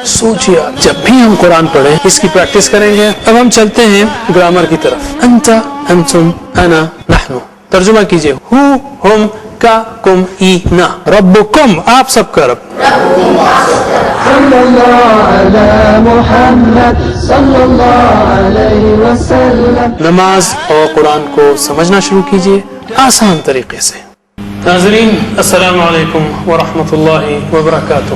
سوچیے جب بھی ہم قرآن پڑھیں اس کی پریکٹس کریں گے. اب ہم چلتے ہیں گرامر کی طرف. انت، انتم، انا، نحن. ترجمہ کیجئے. ہو، ہم، کا، کم، ای، نا. ربکم آپ سب کا رب. صلی اللہ علی محمد صلی اللہ علیہ وسلم. نماز اور قرآن کو سمجھنا شروع کیجئے آسان طریقے سے. ناظرین السلام علیکم ورحمۃ اللہ وبرکاتہ.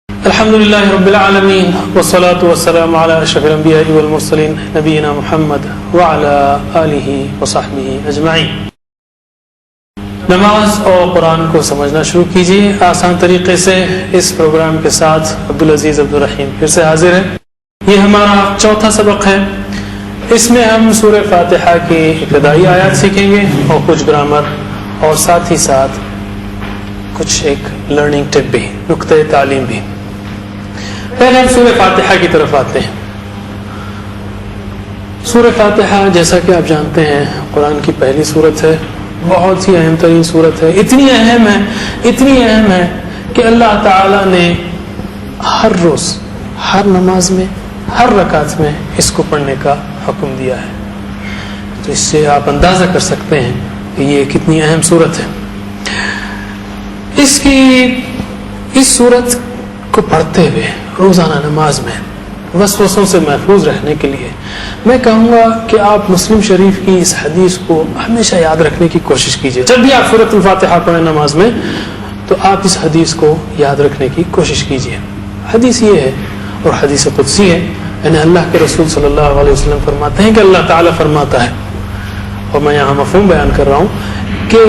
الحمدللہ رب العالمین والصلاة والسلام علی اشرف الانبیاء والمرسلین نبینا محمد وعلی آلہ وصحبہ اجمعین. نماز اور قرآن کو سمجھنا شروع کیجیے آسان طریقے سے. اس پروگرام کے ساتھ عبدالعزیز عبدالرحیم پھر سے حاضر ہے. یہ ہمارا چوتھا سبق ہے. اس میں ہم سورہ فاتحہ کی ابتدائی آیات سیکھیں گے اور کچھ گرامر اور ساتھ ہی ساتھ کچھ ایک لرننگ ٹپ بھی، نقطۂ تعلیم بھی. پہلے ہم سورہ فاتحہ کی طرف آتے ہیں. سورہ فاتحہ جیسا کہ آپ جانتے ہیں قرآن کی پہلی سورت ہے. بہت ہی اہم ترین سورت ہے. اتنی اہم ہے کہ اللہ تعالیٰ نے ہر روز، ہر نماز میں، ہر رکعت میں اس کو پڑھنے کا حکم دیا ہے. تو اس سے آپ اندازہ کر سکتے ہیں کہ یہ کتنی اہم سورت ہے. اس سورت کو پڑھتے ہوئے روزانہ نماز میں وسوسوں سے محفوظ رہنے کے لیے میں کہوں گا کہ آپ مسلم شریف کی اس حدیث کو ہمیشہ یاد رکھنے کی کوشش کیجیے. جب بھی آپ سورۃ الفاتحہ پڑھیں نماز میں تو آپ اس حدیث کو یاد رکھنے کی کوشش کیجیے. حدیث یہ ہے اور حدیث قدسی ہے، یعنی اللہ کے رسول صلی اللہ علیہ وسلم فرماتے ہیں کہ اللہ تعالیٰ فرماتا ہے، اور میں یہاں مفہوم بیان کر رہا ہوں کہ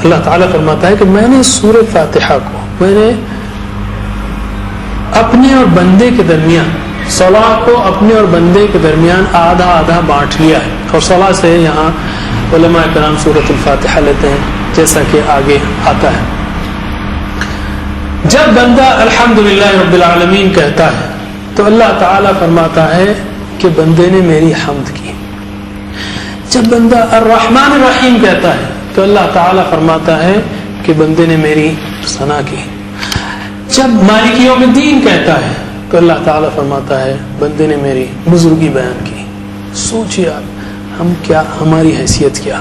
اللہ تعالیٰ فرماتا ہے کہ میں نے سورۃ فاتحہ کو میں نے اپنے اور بندے کے درمیان، صلاح کو اپنے اور بندے کے درمیان آدھا آدھا بانٹ لیا ہے. اور صلاح سے یہاں علماء کرام سورۃ الفاتحہ لیتے ہیں جیسا کہ آگے آتا ہے. جب بندہ الحمدللہ رب العالمین کہتا ہے تو اللہ تعالیٰ فرماتا ہے کہ بندے نے میری حمد کی. جب بندہ الرحمن الرحیم کہتا ہے تو اللہ تعالیٰ فرماتا ہے کہ بندے نے میری ثنا کی. جب مالک یوم الدین کہتا ہے تو اللہ تعالیٰ فرماتا ہے بندے نے میری بزرگی بیان کی. سوچیے آپ ہماری حیثیت کیا،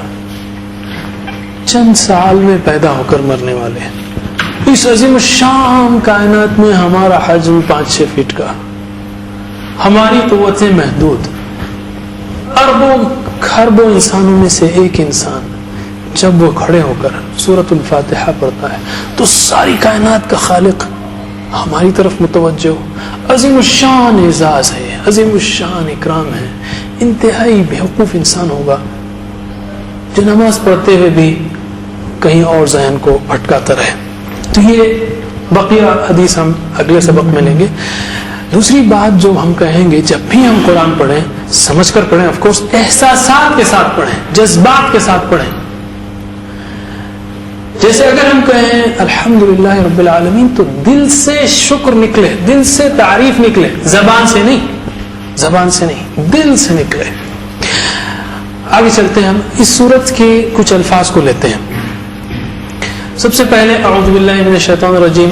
چند سال میں پیدا ہو کر مرنے والے ہیں. اس عظیم الشان کائنات میں ہمارا حجم 5-6 فٹ کا، ہماری قوتیں محدود. اربوں خربوں انسانوں میں سے ایک انسان جب وہ کھڑے ہو کر سورۃ الفاتحہ پڑھتا ہے تو ساری کائنات کا خالق ہماری طرف متوجہ ہو. عظیم الشان اعزاز ہے، عظیم الشان اکرام ہے. انتہائی بیوقوف انسان ہوگا جو نماز پڑھتے ہوئے بھی کہیں اور ذہن کو بھٹکاتا رہے. تو یہ بقیہ حدیث ہم اگلے سبق میں لیں گے. دوسری بات جو ہم کہیں گے، جب بھی ہم قرآن پڑھیں سمجھ کر پڑھیں، آف کورس احساسات کے ساتھ پڑھیں، جذبات کے ساتھ پڑھیں. جیسے اگر ہم کہیں الحمدللہ رب العالمین تو دل سے شکر نکلے، دل سے تعریف نکلے، زبان سے نہیں، دل سے نکلے. آگے چلتے ہیں. ہم اس سورت کے کچھ الفاظ کو لیتے ہیں. سب سے پہلے اعوذ باللہ من الشیطان الرجیم.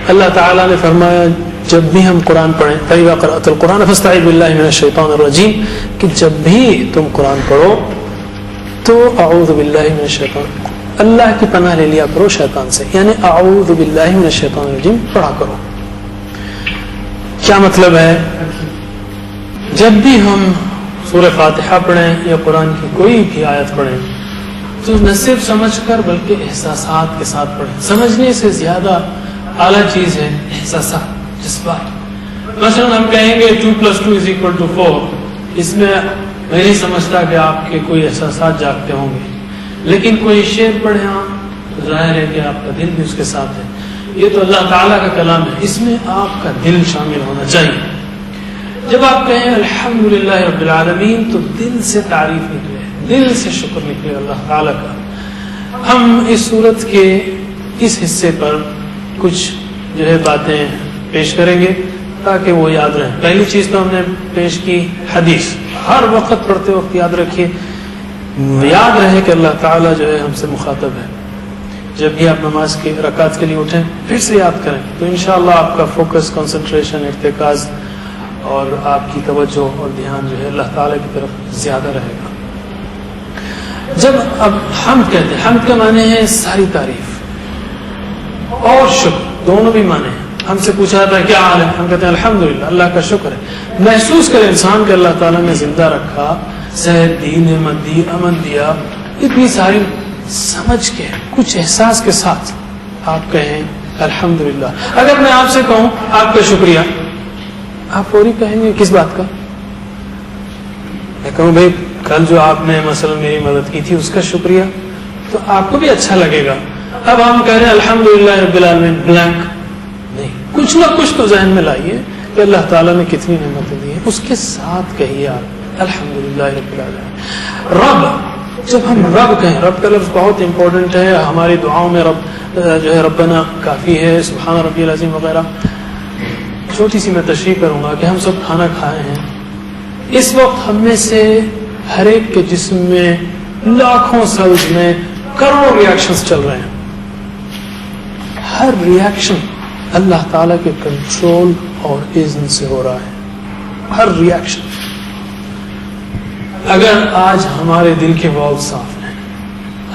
اللہ تعالیٰ نے فرمایا جب بھی ہم قرآن پڑھیں فَإِذَا قَرَأْتَ الْقُرْآنَ فَاسْتَعِذْ بِاللَّهِ مِنَ الشَّيْطَانِ الرَّجِيمِ، کہ جب بھی تم قرآن پڑھو تو اعوذ باللہ من الشیطان، اللہ کی پناہ لے لیا کرو شیطان سے، یعنی اعوذ باللہ من الشیطان الرجیم پڑھا کرو. کیا مطلب ہے؟ جب بھی ہم سورہ فاتحہ پڑھیں یا قرآن کی کوئی بھی آیت پڑھیں تو نہ صرف سمجھ کر بلکہ احساسات کے ساتھ پڑھیں. سمجھنے سے زیادہ اعلیٰ چیز ہے احساسات، جذبات. مثلا ہم کہیں گے 2+2=4، اس میں میں نہیں سمجھتا کہ آپ کے کوئی احساسات جاگتے ہوں گے، لیکن کوئی شعر پڑھیں آپ تو ظاہر ہے کہ آپ کا دل بھی اس کے ساتھ ہے. یہ تو اللہ تعالیٰ کا کلام ہے، اس میں آپ کا دل شامل ہونا چاہیے. جب آپ کہیں الحمدللہ رب العالمین تو دل سے تعریف نکلے، دل سے شکر نکلے اللہ تعالیٰ کا. ہم اس سورت کے اس حصے پر کچھ باتیں پیش کریں گے تاکہ وہ یاد رہیں. پہلی چیز تو ہم نے پیش کی حدیث. ہر وقت پڑھتے وقت یاد رکھیے یاد رہے کہ اللہ تعالیٰ جو ہے ہم سے مخاطب ہے. جب بھی آپ نماز کی رکعت کے لیے اٹھیں پھر سے یاد کریں تو انشاءاللہ آپ کا فوکس، کنسنٹریشن، ارتکاز اور آپ کی توجہ اور دھیان جو ہے اللہ تعالیٰ کی طرف زیادہ رہے گا. جب اب حمد کہتے ہیں، حمد کے معنی ہے ساری تعریف اور شکر، دونوں بھی معنی ہیں. ہم سے پوچھا جاتا ہے کیا حال ہے، ہم کہتے ہیں الحمدللہ، اللہ کا شکر ہے. محسوس کرے انسان کہ اللہ تعالیٰ نے زندہ رکھا، صحت دی، نعمت دی، امن دیا، اتنی ساری سمجھ کے کچھ احساس کے ساتھ آپ کہیں الحمدللہ. اگر میں آپ سے کہوں آپ کا شکریہ، آپ فوری کہیں گے کس بات کا؟ میں کہوں بھائی کل جو آپ نے مثلا میری مدد کی تھی اس کا شکریہ، تو آپ کو بھی اچھا لگے گا. اب ہم کہہ رہے ہیں الحمدللہ رب العالمین بلینک، نہیں، کچھ نہ کچھ تو ذہن میں لائیے کہ اللہ تعالیٰ نے کتنی نعمتیں دی ہیں، اس کے ساتھ کہیے آپ الحمدللہ رب العالمین. رب، جب ہم رب کہیں، رب کا لفظ بہت امپورٹنٹ ہے ہماری دعاؤں میں. رب جو ہے ربنا کافی ہے، سبحان ربی العظیم وغیرہ. چھوٹی سی میں تشریح کروں گا کہ ہم سب کھانا کھائے ہیں. اس وقت ہم میں سے ہر ایک کے جسم میں لاکھوں سیلز میں کروڑوں ریاکشنز چل رہے ہیں. ہر ریاکشن اللہ تعالیٰ کے کنٹرول اور اذن سے ہو رہا ہے، ہر ریاکشن. اگر آج ہمارے دل کے والو صاف ہیں،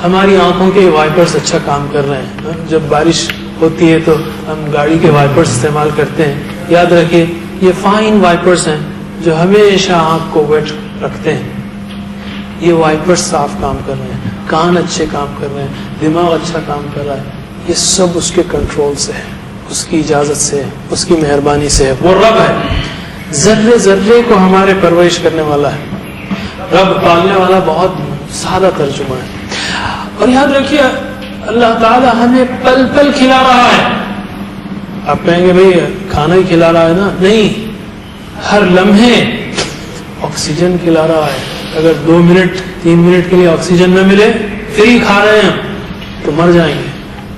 ہماری آنکھوں کے وائپرز اچھا کام کر رہے ہیں، جب بارش ہوتی ہے تو ہم گاڑی کے وائپرز استعمال کرتے ہیں، یاد رکھیے یہ فائن وائپرز ہیں جو ہمیشہ آنکھ کو ویٹ رکھتے ہیں. یہ وائپرز صاف کام کر رہے ہیں، کان اچھے کام کر رہے ہیں، دماغ اچھا کام کر رہا ہے. یہ سب اس کے کنٹرول سے ہے، اس کی اجازت سے ہے، اس کی مہربانی سے ہے. وہ رب ہے، ذرے ذرے کو ہمارے پرورش کرنے والا ہے. رب پالنے والا بہت سادہ ترجمہ ہے. اور یاد رکھیے اللہ تعالی ہمیں پل پل کھلا رہا ہے. آپ کہیں گے بھئی کھانا ہی کھلا رہا ہے نا؟ نہیں، ہر لمحے آکسیجن کھلا رہا ہے. اگر 2 منٹ 3 منٹ کے لیے آکسیجن نہ ملے، فری کھا رہے ہیں تو مر جائیں گے.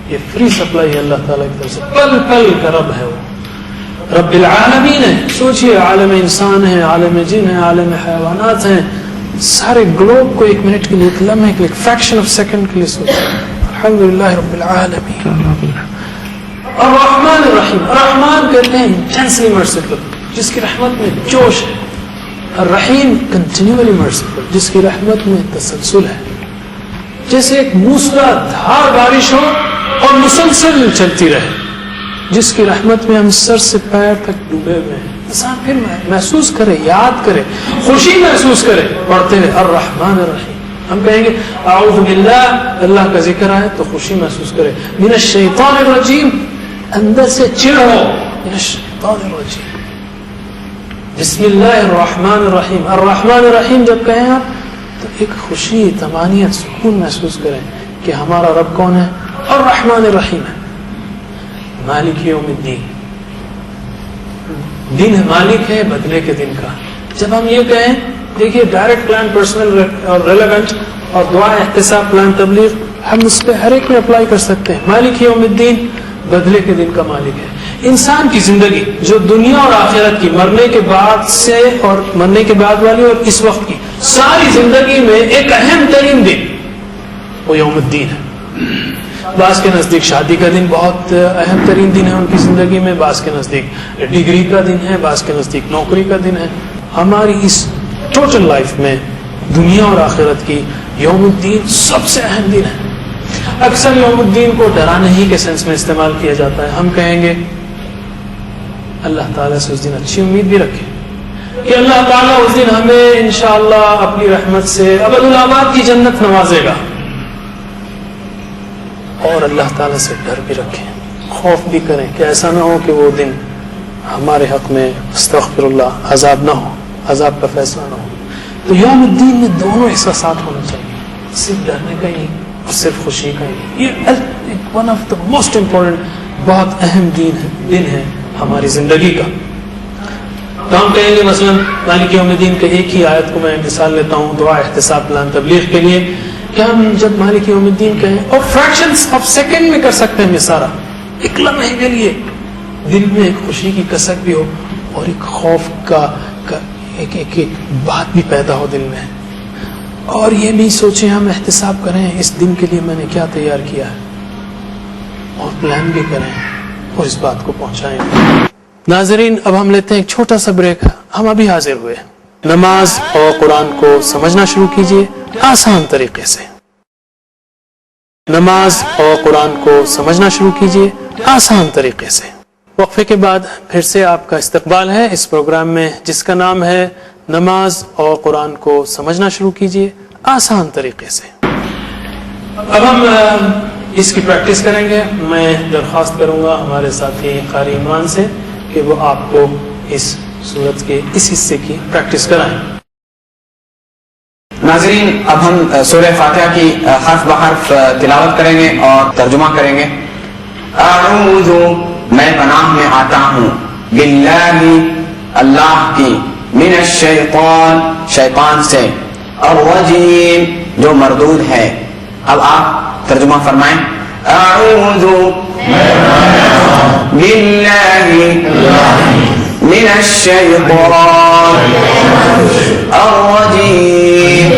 یہ فری سپلائی ہے اللہ تعالیٰ کی طرف سے. پل پل کا رب ہے وہ، رب العالمین ہے. سوچئے عالم انسان ہے، عالم جن ہے، عالم حیوانات ہیں، سارے گلوب کو 1 منٹ کے لیے، ایک لمحے کے لیے، ایک فریکشن آف سیکنڈ کے لیے سوچیں. الحمدللہ رب العالمین. الرحمن الرحیم، الرحمن کہتے ہیں انٹینسلی مرسیفل، جس کی رحمت میں جوش ہے. الرحیم کنٹینیولی مرسیفل، جس کی رحمت میں تسلسل ہے. جیسے ایک موسلا دھار بارش ہو اور مسلسل چلتی رہے، جس کی رحمت میں ہم سر سے پیر تک ڈوبے ہوئے ہیں. انسان پھر محسوس کرے، یاد کرے، خوشی محسوس کرے پڑھتے ہیں الرحمن الرحیم. ہم کہیں گے اعوذ باللہ، اللہ کا ذکر آئے تو خوشی محسوس کرے. من الشیطان الرجیم، اندر سے چڑ ہو، من الشیطان الرجیم. بسم اللہ الرحمن الرحیم. الرحمن الرحیم جب کہیں آپ تو ایک خوشی، طمانینت، سکون محسوس کریں کہ ہمارا رب کون ہے؟ الرحمن الرحیم ہے. مالک یوم الدین، دن مالک ہے بدلے کے دن کا. جب ہم یہ کہیں، دیکھیے ڈائریکٹ پلان، پرسنل اور ریلیونٹ، اور دعا احتساب، پلان تبلیغ، ہم اس پہ ہر ایک میں اپلائی کر سکتے ہیں. مالک یوم الدین، بدلے کے دن کا مالک ہے. انسان کی زندگی جو دنیا اور آخرت کی، مرنے کے بعد سے اور مرنے کے بعد والی اور اس وقت کی ساری زندگی میں ایک اہم ترین دن وہ یوم الدین ہے. بعض کے نزدیک شادی کا دن بہت اہم ترین دن ہے ان کی زندگی میں، بعض کے نزدیک ڈگری کا دن ہے، بعض کے نزدیک نوکری کا دن ہے. ہماری اس ٹوٹل لائف میں دنیا اور آخرت کی یوم الدین سب سے اہم دن ہے. اکثر یوم الدین کو ڈرانے ہی کے سینس میں استعمال کیا جاتا ہے. ہم کہیں گے اللہ تعالیٰ سے اس دن اچھی امید بھی رکھیں کہ اللہ تعالیٰ اس دن ہمیں انشاءاللہ اپنی رحمت سے ابدالآباد کی جنت نوازے گا. اور اللہ تعالیٰ سے ڈر بھی رکھیں، خوف بھی کریں کہ ایسا نہ ہو کہ وہ دن ہمارے حق میں استغفر اللہ عذاب نہ ہو، عذاب کا فیصلہ نہ ہو. تو یوم الدین میں دونوں احساسات ہونے چاہیے، صرف ڈرنے کا ہی نہیں اور صرف خوشی کا ہی نہیں. یہ one of the most important, بہت اہم دن ہے ہماری زندگی کا. تو ہم کہیں گے مثلا مالک یوم الدین کے ایک ہی آیت کو میں مثال لیتا ہوں دعا احتساب پلان تبلیغ کے لیے، کہ ہم جب مالک یوم الدین کہیں اور فریکشنز آف سیکنڈ میں کر سکتے ہیں یہ سارا، ایک لمحے کے لیے دل میں ایک خوشی کی کسک بھی ہو اور ایک خوف کا ایک بات بھی پیدا ہو دل میں. اور یہ نہیں سوچیں ہم احتساب کریں اس دن کے لیے میں نے کیا تیار کیا ہے، اور پلان بھی کریں اور اس بات کو پہنچائیں. ناظرین اب ہم لیتے ہیں ایک چھوٹا سا بریک. ہم ابھی حاضر ہوئے. نماز اور قرآن کو سمجھنا شروع کیجئے آسان طریقے سے. نماز اور قرآن کو سمجھنا شروع کیجئے آسان طریقے سے. وقفے کے بعد پھر سے آپ کا استقبال ہے اس پروگرام میں جس کا نام ہے نماز اور قرآن کو سمجھنا شروع کیجئے آسان طریقے سے. اب ہم اس کی پریکٹس کریں گے. میں درخواست کروں گا ہمارے ساتھی قاری عمران سے کہ وہ آپ کو اس سورت کے اس حصے کی پریکٹس کرائیں. ناظرین اب ہم سورہ فاتحہ کی حرف بحرف تلاوت کریں گے اور ترجمہ کریں گے. اعوذ میں پناہ میں آتا ہوں باللہ اللہ کی من الشیطان شیطان سے الرجیم جو مردود ہے. اب آپ ترجمہ فرمائیں. اعوذ باللہ من الشیطان الرجیم.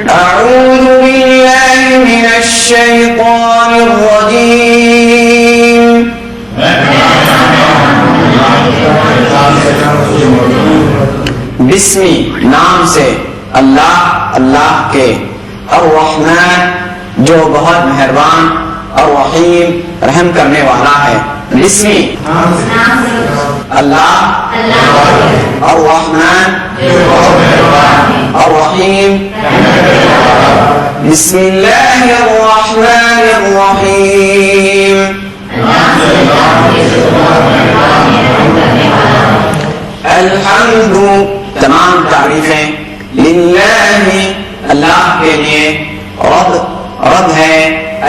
اعوذ باللہ من الشیطان الرجیم. بسمی نام سے اللہ اللہ کے الرحمن جو بہت مہربان الرحیم رحم کرنے والا ہے. بسمی اللہ الرحمن الرحیم. بسم اللہ الرحمن الرحیم. الحمد تمام تعریفیں للہ اللہ کے لیے رب ہے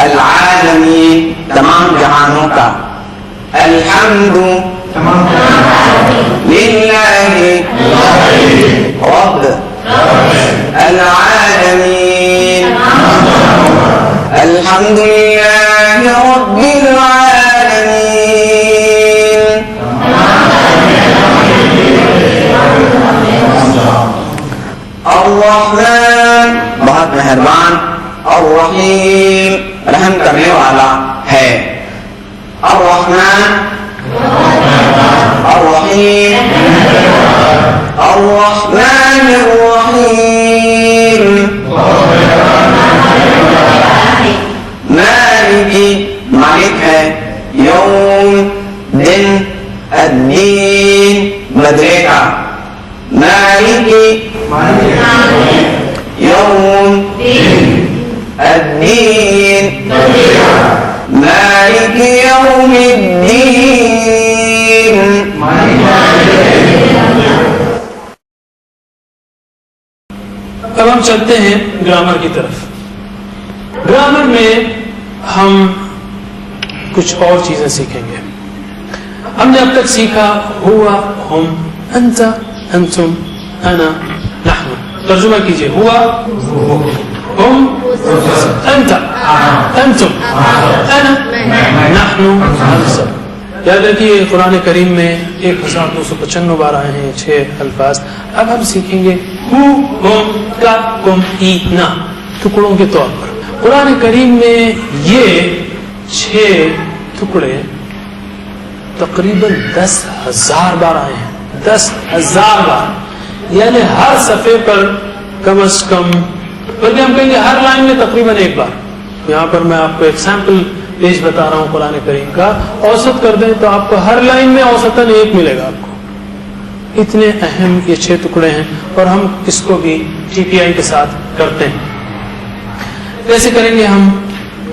العالمین تمام جہانوں کا. الحمد للہ رب العالمین. الحمد للہ رب العالمین. الرحمن بہت مہربان الرحیم رحم کرنے والا ہے. الرحمن الرحیم الرحمن الرحیم. مالک مالک ہے یوم دن الدین بدلے کا. مالک یوم الدین مالک یوم الدین. اب ہم چلتے ہیں گرامر کی طرف. گرامر میں ہم کچھ اور چیزیں سیکھیں گے. ہم نے اب تک سیکھا ہوا ہم انت انتم انا نحن. ترجمہ کیجئے. ہوا ہم انت انتم انا نحن ہم سب. یاد رکھیے قرآن کریم میں 1295 بار آئے ہیں 6 الفاظ. اب ہم سیکھیں گے ہو ہم کا کم ای نا ٹکڑوں کے طور پر. قرآن کریم میں یہ 6 ٹکڑے تقریباً 10,000 بار آئے ہیں. 10,000 بار. یعنی ہر صفحے پر کم از کم بلکہ ہم کہیں گے ہر لائن میں تقریباً 1 بار. یہاں پر میں آپ کو ایک سیمپل پیج بتا رہا ہوں قرآن کریم کا. اوسط کر دیں تو آپ کو ہر لائن میں اوسطاً 1 ملے گا آپ کو. اتنے اہم یہ 6 ٹکڑے ہیں اور ہم اس کو بھی TPI کے ساتھ کرتے ہیں. کیسے کریں گے ہم؟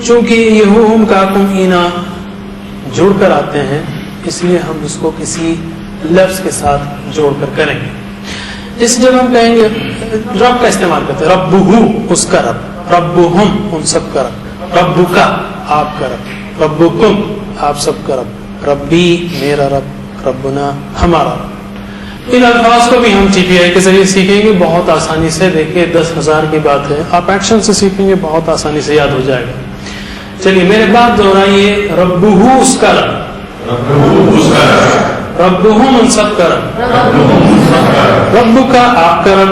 چونکہ یہ ہم کاکم اینا جوڑ کر آتے ہیں اس لیے ہم اس کو کسی لفظ کے ساتھ جوڑ کر کریں گے. جیسے جب ہم کہیں گے رب کا استعمال کرتے ہیں ربہو اس کا رب, ربہم ان سب کا رب, ربو کا آپ کا رب, ربکم آپ سب کا رب, ربی میرا رب, ربنا ہمارا رب. ان الفاظ کو بھی ہم TPI کے ذریعے سیکھیں گے بہت آسانی سے. دیکھیں 10,000 کی بات ہے, آپ ایکشن سے سیکھیں گے بہت آسانی سے یاد ہو جائے گا. چلیے میرے بات دہرائیے. ربہو اس کا رب, ربہم ان سب کا رب, رب کا آپ کا رب,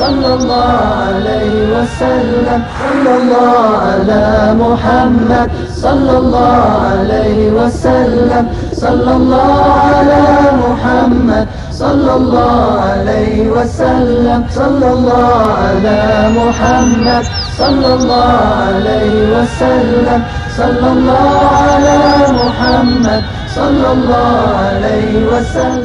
صلى الله عليه وسلم صلى الله على محمد صلى الله عليه وسلم صلى الله على محمد صلى الله عليه وسلم صلى الله على محمد صلى الله عليه وسلم صلى الله على محمد صلى الله عليه وسلم